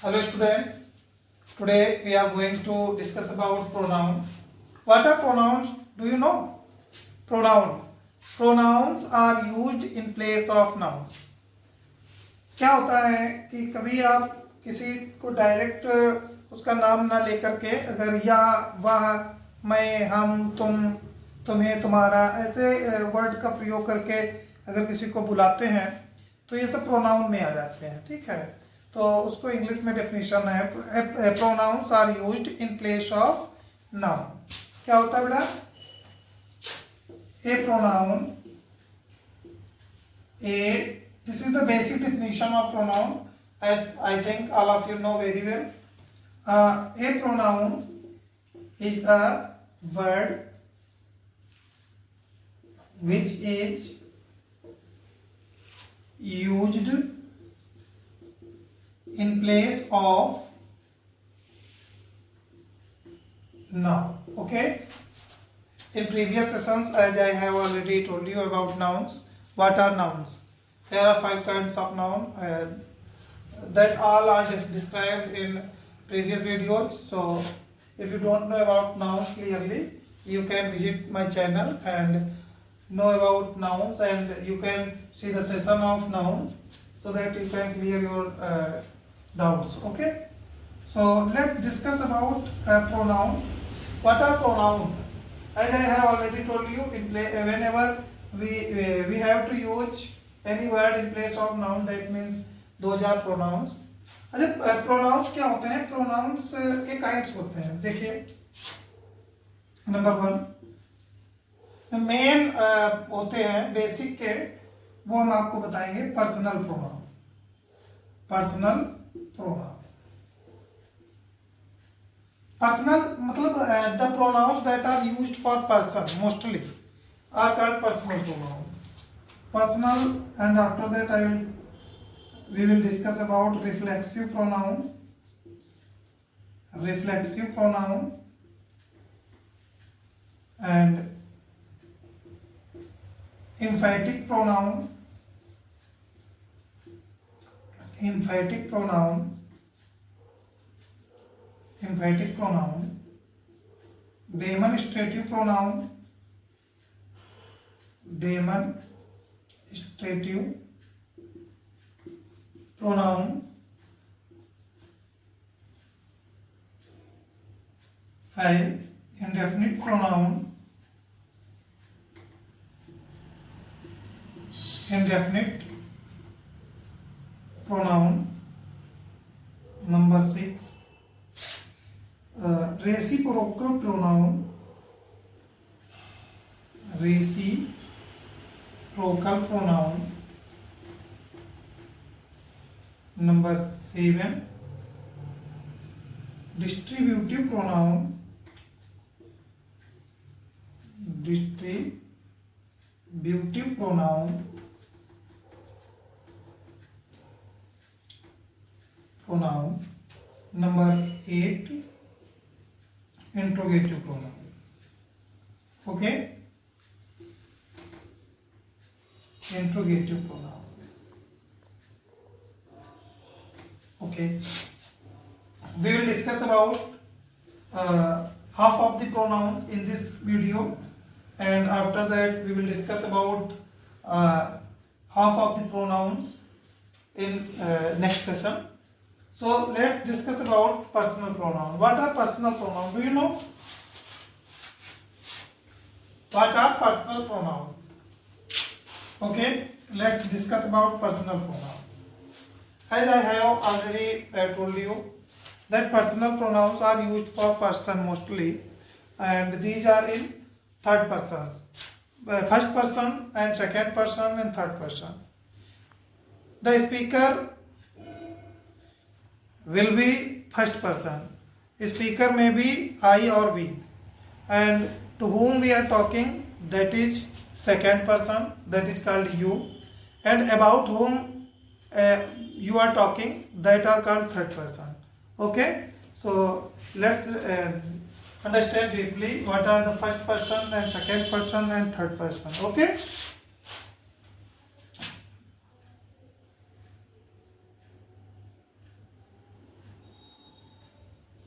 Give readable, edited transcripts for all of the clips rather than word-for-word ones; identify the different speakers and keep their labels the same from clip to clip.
Speaker 1: Hello students, today we are going to discuss about pronoun. What are pronouns? Do you know? Pronoun. Pronouns are used in place of noun. क्या होता है कि कभी आप किसी को डायरेक्ट उसका नाम ना लेकर के अगर या वह मैं हम तुम तुम्हें तुम्हारा ऐसे वर्ड का प्रयोग करके अगर किसी को बुलाते हैं तो ये सब प्रोनाउन में आ जाते हैं, ठीक है। तो उसको इंग्लिश में डेफिनेशन है pronouns are used in place of noun. क्या होता है बेटा? A pronoun a this is the basic definition of pronoun, as I think all of you know very well. A pronoun is a word which is used in place of noun. Okay, in previous sessions, as I have already told you about nouns. What are nouns? There are 5 kinds of noun that all are described in previous videos. So if you don't know about nouns clearly, you can visit my channel and know about nouns, and you can see the session of noun so that you can clear your doubts. Okay, so let's discuss about pronoun. What are pronoun? As I have already told you, whenever we have to use any word in place of noun, that means those are pronouns. अच्छा, pronounce क्या होते हैं? Pronounce के kinds होते हैं। देखिए, number 1 main होते हैं बेसिक के, वो हम आपको बताएंगे personal pronoun. Personal pronoun, personal मतलब the pronouns that are used for person mostly are called personal pronoun. Personal, and after that we will discuss about reflexive pronoun, and emphatic pronoun, demonstrative pronoun, indefinite pronoun, number 6 reciprocal pronoun, number 7 distributive pronoun, number 8 interrogative pronoun. Okay, interrogative pronoun. Okay, we will discuss about half of the pronouns in this video, and after that we will discuss about half of the pronouns in next session. So let's discuss about personal pronoun. What are personal pronoun? Do you know what are personal pronoun? Okay, let's discuss about personal pronoun. As I have already told you that personal pronouns are used for person mostly, and these are in third persons, first person and second person and third person. The speaker will be first person. Speaker may be I or we, and to whom we are talking, that is second person, that is called you, and about whom you are talking, that are called third person. Okay, so let's understand deeply what are the first person and second person and third person. Okay,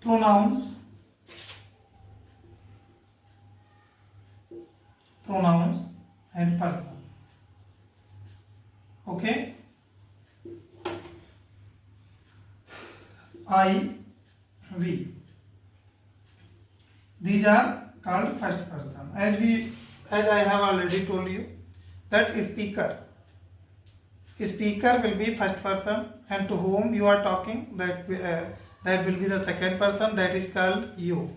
Speaker 1: pronouns and person. Okay, I, we, these are called first person. As I have already told you that speaker will be first person, and to whom you are talking, that will be the second person, that is called you,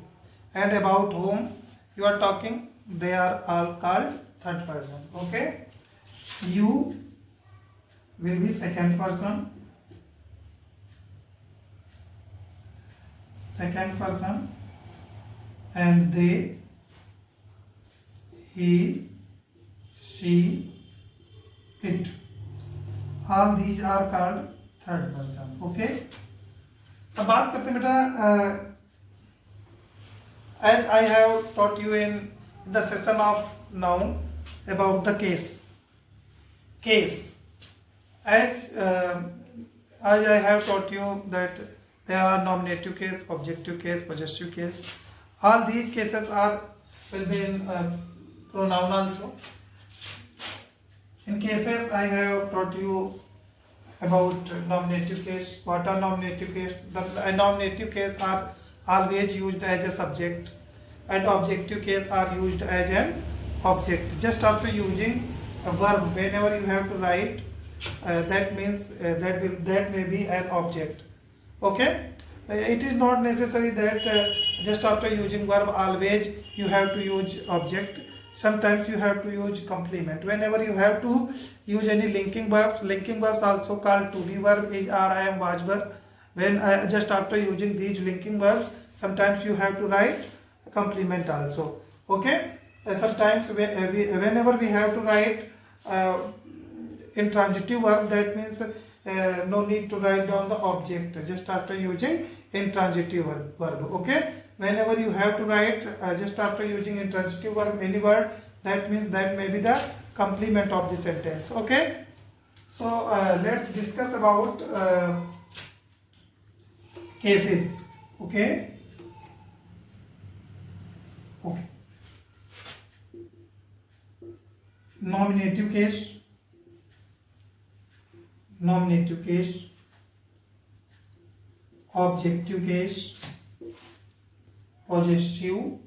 Speaker 1: and about whom you are talking, they are all called third person. Okay, you will be second person, and they, he, she, it, all these are called third person. Okay, अब बात करते हैं बेटा, as I have taught you in the session of noun about the case, as I have taught you that there are nominative case, objective case, possessive case. All these cases will be in pronoun also. In cases, I have taught you about nominative case. What are nominative case? The nominative case are always used as a subject, and objective case are used as an object. Just after using a verb, whenever you have to write, that means that may be an object. Okay, it is not necessary that just after using verb always you have to use object. Sometimes you have to use complement. Whenever you have to use any linking verbs also called to be verb, is, are, I am, was verb. When just after using these linking verbs, sometimes you have to write complement also. Okay, sometimes whenever we have to write intransitive verb, that means no need to write down the object just after using intransitive verb. Okay, whenever you have to write just after using intransitive verb any word, that means that may be the complement of the sentence. Okay, so let's discuss about cases. Okay, nominative case, objective case, possessive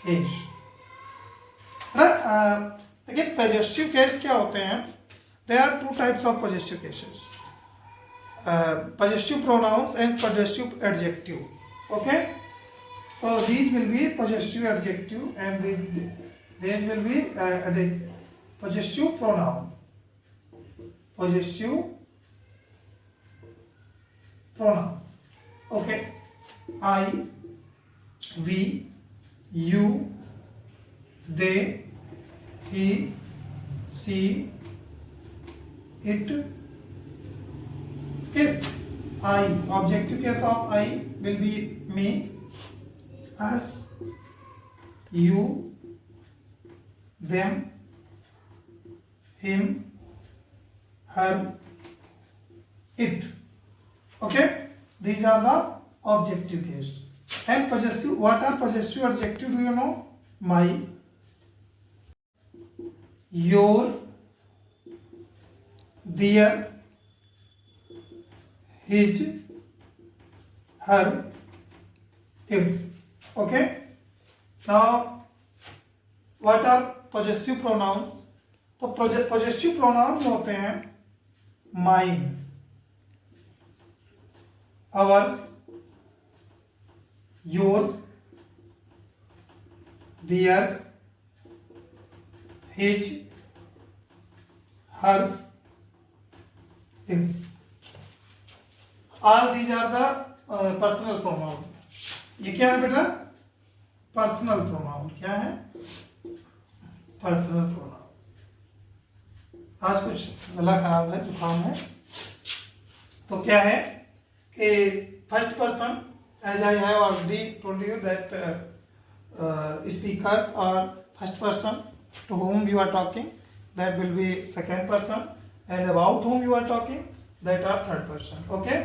Speaker 1: case. देखिए possessive case क्या होते हैं? There are two types of possessive cases, possessive pronouns and possessive adjective. Okay, so these will be possessive adjective and these will be possessive pronoun. Okay, I, we, you, they, he, she, it. Okay, I, objective case of I will be me, us, you, them, him, her, it. Okay, these are the objective case. And possessive, what are possessive adjective? Do you know? My, your, their, his, her, its. Okay, now what are possessive pronouns? तो possessive pronouns होते हैं mine, ours, yours, theirs, his, hers, its. All these are the personal pronoun. ये क्या है बेटा? Personal pronoun. क्या है? Personal pronoun. आज कुछ गला खराब है, जुकाम है, तो क्या है कि first person, as I have already told you that speakers are first person, to whom you are talking, that will be second person, and about whom you are talking, that are third person. Okay,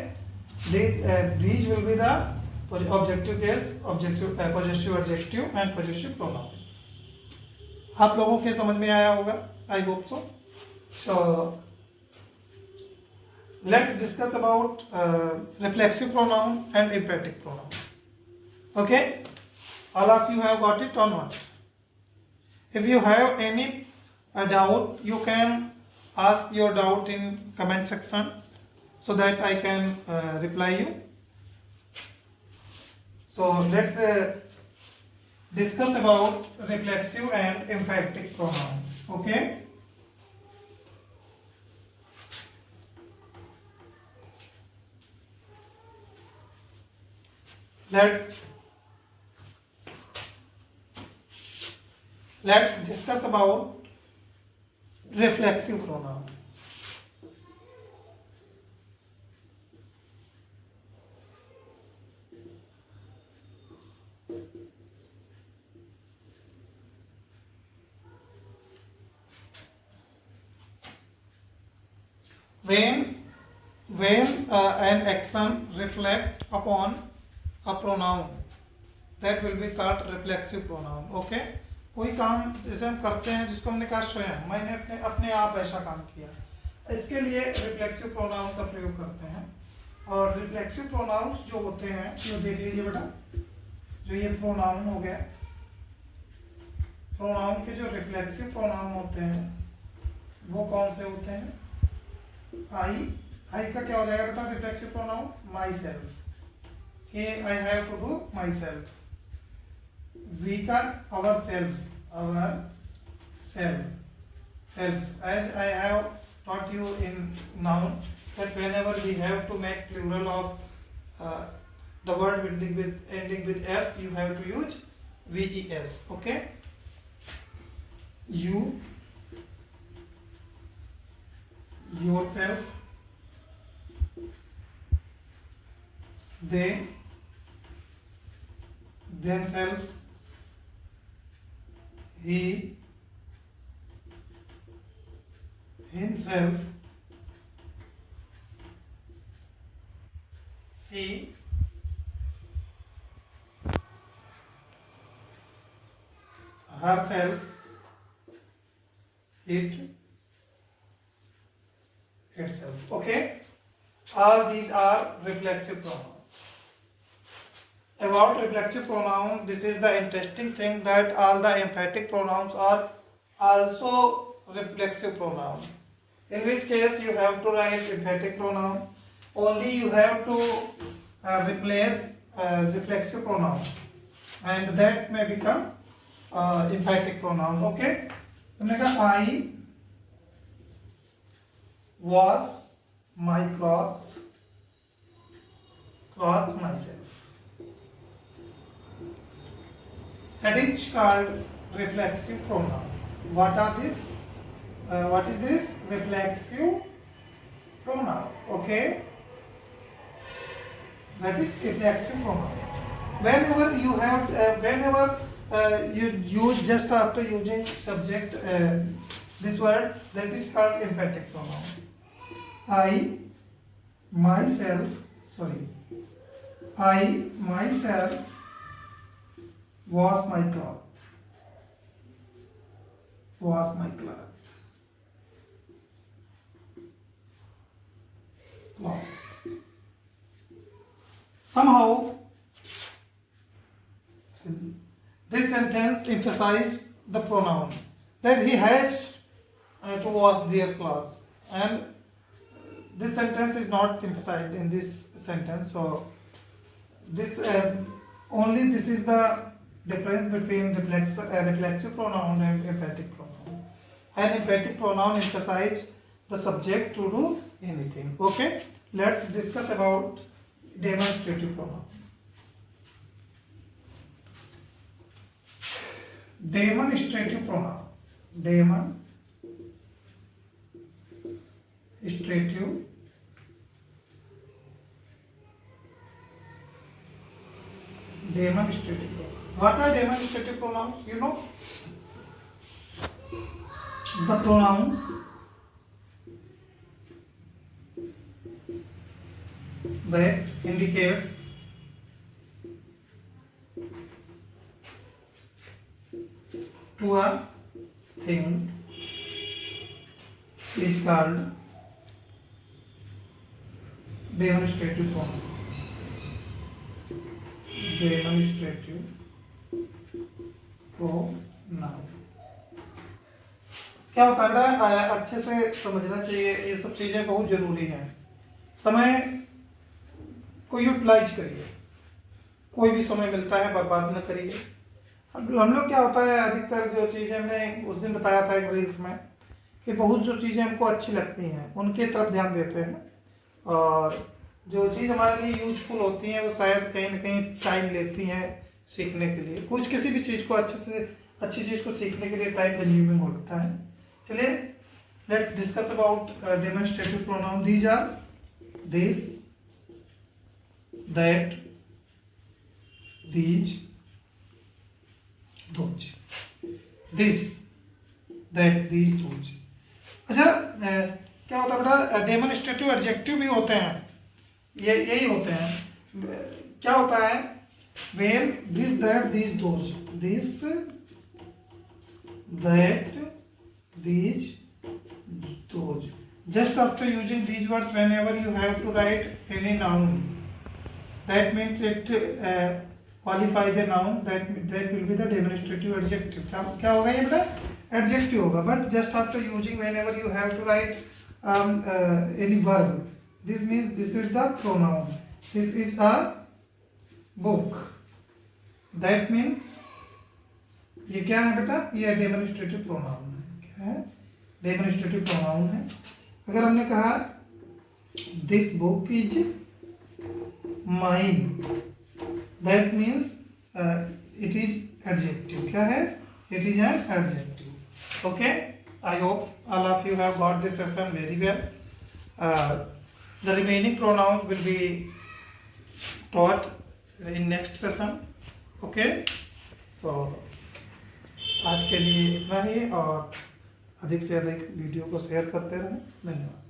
Speaker 1: These will be the objective case, possessive adjective and possessive pronoun. आप लोगों के समझ में आया होगा, I hope so. So let's discuss about reflexive pronoun and emphatic pronoun. Okay, all of you have got it or not? If you have any doubt, you can ask your doubt in comment section so that I can reply you. So let's discuss about reflexive and emphatic pronoun. Okay. Let's discuss about reflexive pronoun. When an action reflect upon a pronoun, that will be called reflexive pronoun. Okay, कोई काम जैसे हम करते हैं जिसको हमने कहा स्वयं, मैंने अपने आप ऐसा काम किया, इसके लिए रिफ्लेक्सिव प्रोनाउन का प्रयोग करते हैं. और रिफ्लेक्सिव प्रोनाउंस जो होते हैं, जो देख लीजिए बेटा, जो ये प्रोनाउन हो गया, प्रोनाउन के जो रिफ्लेक्सिव प्रोनाउन होते हैं वो कौन से होते हैं? आई का क्या हो जाएगा बेटा रिफ्लेक्सिव प्रोनाउन? Myself. के I have to do myself. We का our selves, as I have taught you in noun that whenever we have to make plural of the word ending with f, you have to use ves. Okay, you, yourself, they, themselves, he, himself, she, herself, it, itself. Okay, all these are reflexive pronouns. About reflexive pronoun, this is the interesting thing that all the emphatic pronouns are also reflexive pronoun. In which case you have to write emphatic pronoun. Only you have to replace reflexive pronoun, and that may become emphatic pronoun. Okay. I wash my clothes myself. That is called reflexive pronoun. What is this? Reflexive pronoun. Okay, that is reflexive pronoun. Whenever you have, you use just after using subject this word, that is called emphatic pronoun. I myself wash my cloth. Clothes. Somehow, this sentence emphasizes the pronoun that he has to wash their clothes, and this sentence is not emphasized in this sentence. So, this this is the difference between reflexive pronoun and emphatic pronoun. An emphatic pronoun emphasizes the subject to do anything. Okay, let's discuss about demonstrative pronoun. Demonstrative pronoun. Demonstrative pronoun. What are demonstrative pronouns? You know, the pronouns that indicates to a thing is called demonstrative pronoun. Demonstrative pronoun क्या होता है बेटा, अच्छे से समझना चाहिए, ये सब चीजें बहुत जरूरी हैं। समय को यूटिलाइज करिए, कोई भी समय मिलता है बर्बाद न करिए। हम लोग क्या होता है, अधिकतर जो चीजें हमने उस दिन बताया था एक रील्स में कि बहुत जो चीजें हमको अच्छी लगती हैं उनके तरफ ध्यान देते हैं, और जो चीज़ हमारे लिए यूजफुल होती हैं वो शायद कहीं ना कहीं टाइम लेती हैं सीखने के लिए। कुछ किसी भी चीज़ को अच्छी चीज़ को सीखने के लिए टाइम कंज्यूमिंग होता है। चलिए let's discuss about demonstrative pronoun. These are this, that, these, those. This, that, these, those. अच्छा, क्या होता है बेटा, डेमोन्स्ट्रेटिव एडजेक्टिव भी होते हैं, ये यही होते हैं। क्या होता है, when this, that, these, those. This, that, these, those. Just after using these words whenever you have to write any noun, that means it qualifies a noun, that will be the demonstrative adjective. क्या होगा ये बेटा, adjective होगा। But just after using whenever you have to write any verb, this means this is the pronoun. This is a book. That means ये क्या है बेटा, ये demonstrative pronoun है, डेमोन्स्ट्रेटिव प्रोनाउन है। अगर हमने कहा this book is mine, that means it is adjective. क्या है, it is an adjective. Okay, I hope all of you have got this session very well. The remaining pronouns will be taught in next session. Okay, so आज के लिए इतना ही, और अधिक से अधिक वीडियो को शेयर करते रहें। धन्यवाद।